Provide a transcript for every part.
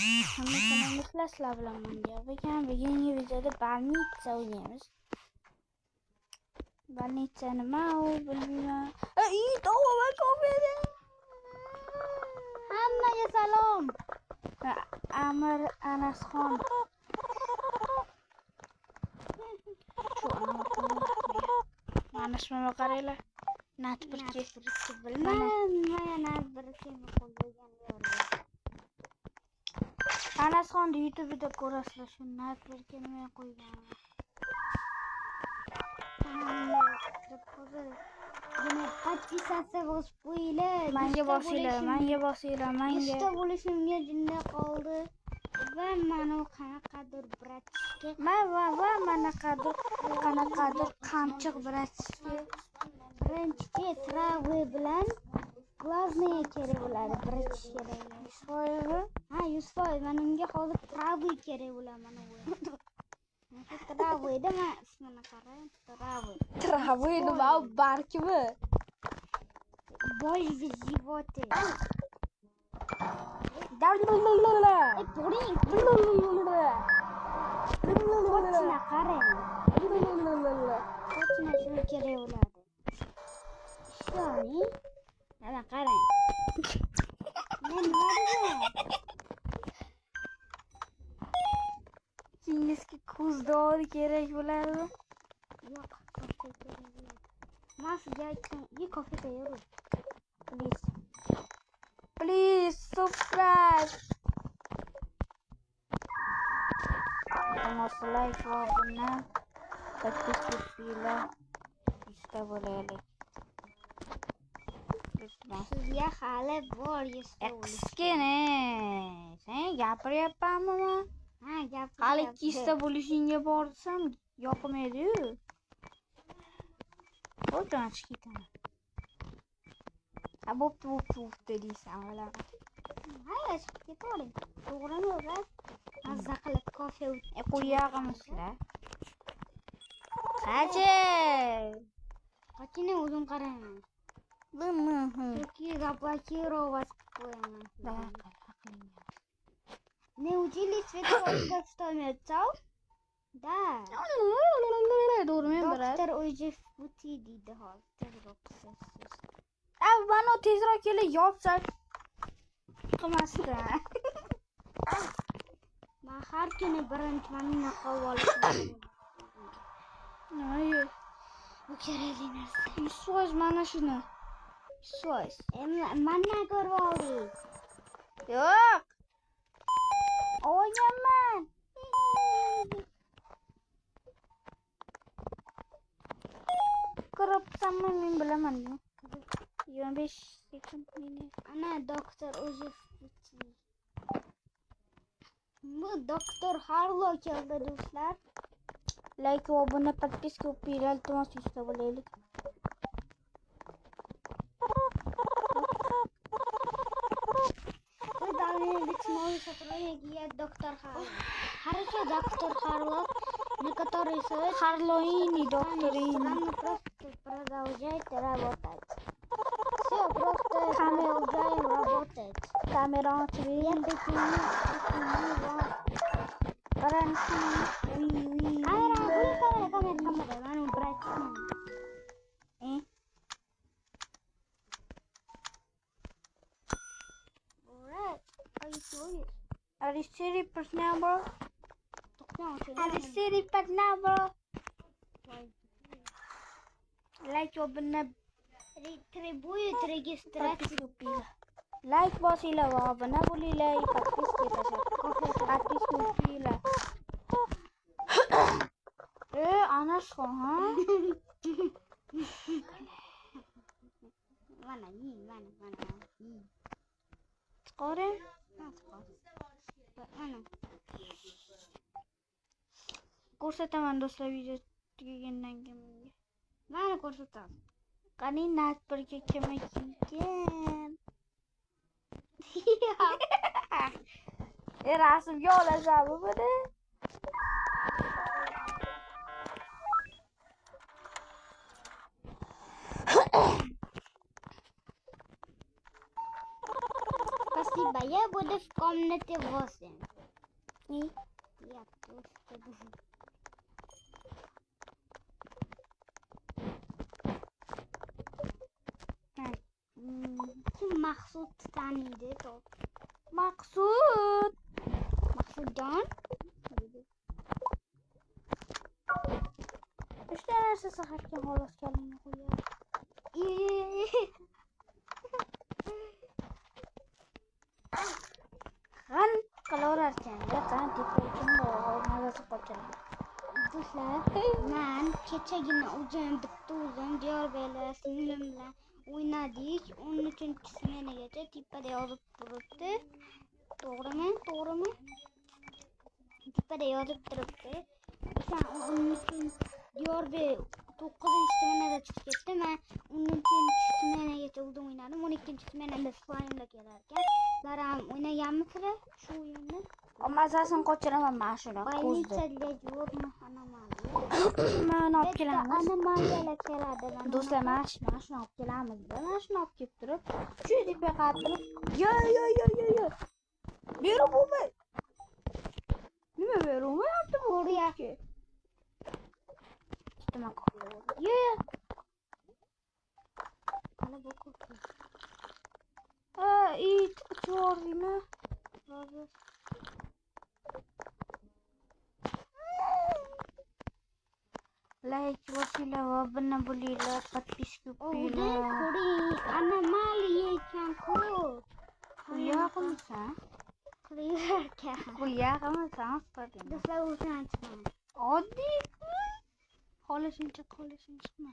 Hammasini sizlar bilan birga bugungi videoda больница o'ynaymiz. Больница nima u bilmayman. Tova ko'rdim. Hammaga salom. Amir Anasxon. Shu mana shuni qaranglar. Nat birga Bilmayman, nat birga qo'ygan yo'q. Anasxonni YouTube'da ko'rasizlar, shu nat birga nima qo'ygan. Yine подписаться bosib qo'yinglar. Menga bosinglar. Yuzta bo'lishimga jinda qoldi. Va mana qanaqadir bratishga. Qanaqadir qamchiq bratishga. Birinchi travma bilan glazniya kerak bo'ladi, biratish kerak. 100%mi? Ha, 100%. Mana unga hozir travma kerak bo'ladi mana bu. Travma men ismini qarang, Travma nima barkmi? Боль в животе. Puring. Ko'china qarang. Ko'china shuni kerak bo'ladi. Ishoni. Mana qarang. Men nima dedim? Kingizga ko'z dori kerak bo'ladimi? Yo'q, kofe kerak bo'ladi. Masga aytdim, kofe tayyor. Please subscribe. Like va buni подписывайтесь. İşte böyle. Sizga hali bor, Eskene. Sen gapiryapmanmi? Ha, gapiryapman. Hali ikkita bo'lishingga borsam yoqmaydi-yu. O'rdan chiqitaman. Bo'pti deysan ular. Hayır, ketavering. To'g'rimi o'rab? Mazza qilib kofe qo'yamiz-la. Qachon o'zim qaraman. Yoki zablokировать qo'yaman. Не учились световой что мецал? Да. Доктор o'zi futi deydi hozir. Mana tezroq kelib yopsak qilmasdi. Men har kuni birinchi mana qilib olishim. Nima? Bu kerakli narsa. So'z mana shuni. So'z. Mana ko'rib oldik. Yo'q. O'ynaman. Ko'ribsanmi, men bilaman. 25 sekund meni. Ana doktor o'zi futi. Bu doktor Harlo keldi do'stlar. Like va buni подписка o'pinglar, iltimos ishda bo'laylik. Вы должны быть новый сотрудник доктор Харло. Хорошо, доктор Харло, на который совет Харлоини, докторини. Нам просто продолжайте работать. Все, просто продолжаем работать. Камера очвин. Я бекину. Гаранти. Камера. Ману брать. Are you serious right now, bro? Are you serious right now, bro? Like o'binni Требует регистрации. Like bosinglar va obuna bo'linglar, подписка tashlaylik. Подписка o'pinglar. Anasxon, ha? Mana. Chiqaring. Mana. Ko'rsataman do'stlar, video tugagandan keyin. Mana ko'rsataman. Qani nat birga kim ekan? Rasmga olasanmi buni? Спасибо, я буду в комнате 8. И? Я просто... Kim Maqsud taniydi top. Maqsud. Maqsudjon? Uchta narsa saharga xolos kalingni qo'yadi. Qan qilaverarkan, qan tepaykin mazasi qochadi. Do'stlar, men kechagina o'zim Diyorbeklar singlim bilan o'ynadik. 13-smenagacha tepada yozib turibdi. To'g'rimi? Tepada yozib turibdi. O'sha 13 Diyorbek 9-smenada chiqib ketdi. Men 13-smenagacha o'zim o'ynadim. 12-smenada slayimlar kelar ekan. Sizlar ham o'ynaganmisizlar shu o'yinni? Mazasini qochiraman mana shuni. Больницаga yo'qmi anomalli? Mana olib kelamiz. Anomaliyalar keladi. Do'stlar, mana shuni olib kelamiz. Mana shuni olib kelib turib, shu tepaga qarab turib, yo. Beru bo'lmay. Nima beru bo'lmayapti bu yerga? Nima qildi? Yo. Mana bu ko'p. It chordimi? Hozir Like bosinglar va obuna bo'linglar, подписка qo'yinglar. ko'ring, anomaliya ekan-ku. Bu yoqmisan? Qilyapkan. Bu yoqmisan? Sifating. Do'stlar, o'zim chiqaman. Oddiy. Xohlashingcha chiqma.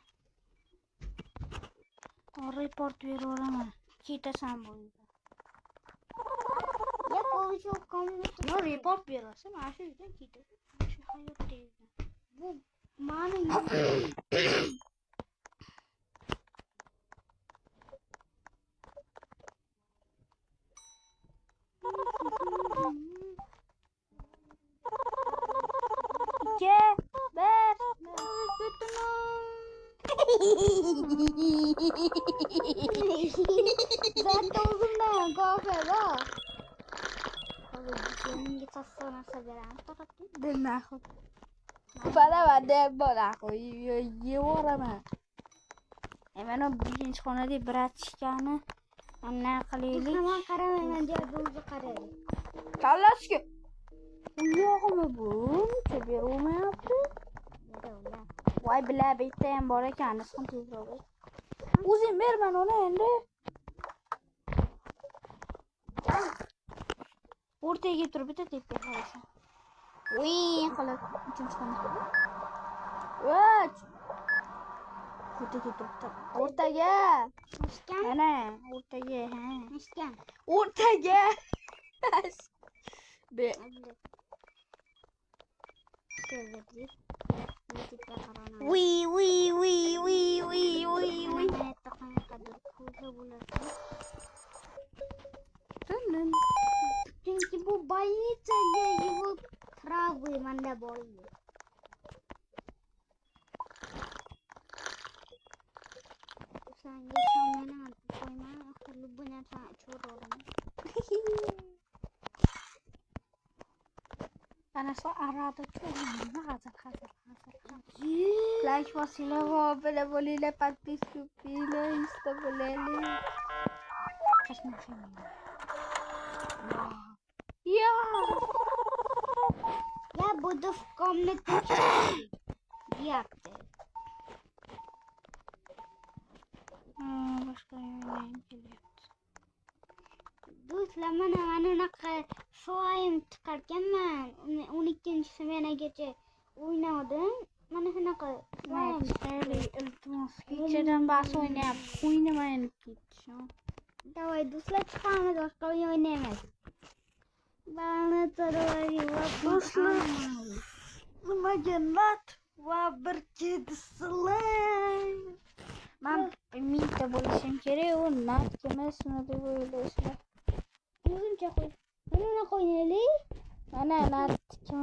Report beraveraman. Ketasan bu yerda. Ya qo'ychi komment. No report berasan, mana shu yerdan ketasan. Shu hayotda yerdan. Bu mani zaten uzundan kafede. Senin git sonra severim. De nahod. Bada bo'laku yevaraman. Mana birinchi xonada bratishkani ana qilaylik. Hamon qaramayman deb o'zi qaraydi. Kallasiga. Bu yo'qmi bu? Nima bermayapti? Voy bila bitta ham bor ekan, isqim tezroq. O'zing berman uni endi. O'rtaga turib bitta tepga qarasan. Voy, qolib uchinchi xona. Voch. O'rtaga turibdi. O'rtaga. Ishkan? Mana, o'rtaga, ha. Ishkan. O'rtaga. Be. Çünkü bu больницаga yuvib правый manda boyi. Sanga shomani qo'yma, xilli bu narsa cho'raman. Ana shu arada cho'raman, hozir. Like bosinglar va obuna bo'linglar, подписка qilinglar, insta bo'linglar. Ya, буду в комнате yaptı. Boshqa yo'ldan kelyapti. Do'stlar, mana unaqa shoyim chiqarganman. 12-smenagacha o'ynadim. Mana shunaqa shoyim. Iltimos, kechadan bas o'ynayapti. O'ynamayin ketishim. Давай, do'stlar, chiqamiz, boshqa o'yin o'ynaymiz. Bana Do'stlar, nimaga nat va bir kedisilar? Men mingta bo'lishim kerak, u nat emasmi deb o'ylaysizlar. O'zimcha qo'y. Mana qo'yaylik. Mana nat kim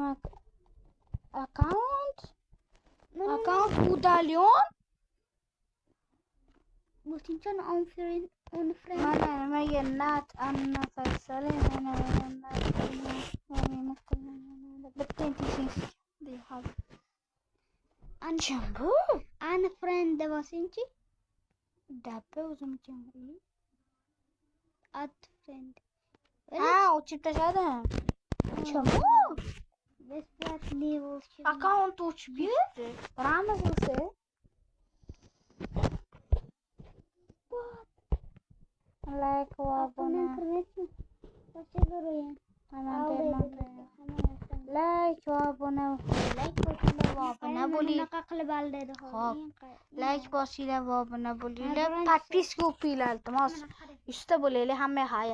Аккаунт удален. Boşincan on friend. Mana nimaga nat anna faysali bitta intishingiz deyapti. Ancham bu. Unfriend de boşinchi. Dabba o'zim kim? Add friend. Ha, o'chib tashladim. Ancham bu. Бесплатный волшебник. Akkaunt o'chib ketdi. Ramiz o'zi. Like va Abone abone. kırmızı. Başa duruyor. Hemen like va abone. Like bosinglar va obuna bo'ling. Bunaqa qilib aldadi Xo'p. Like bosinglar va obuna bo'linglar. Подписка o'qinglar iltimos. 100 ta bo'laylik hamma hayot.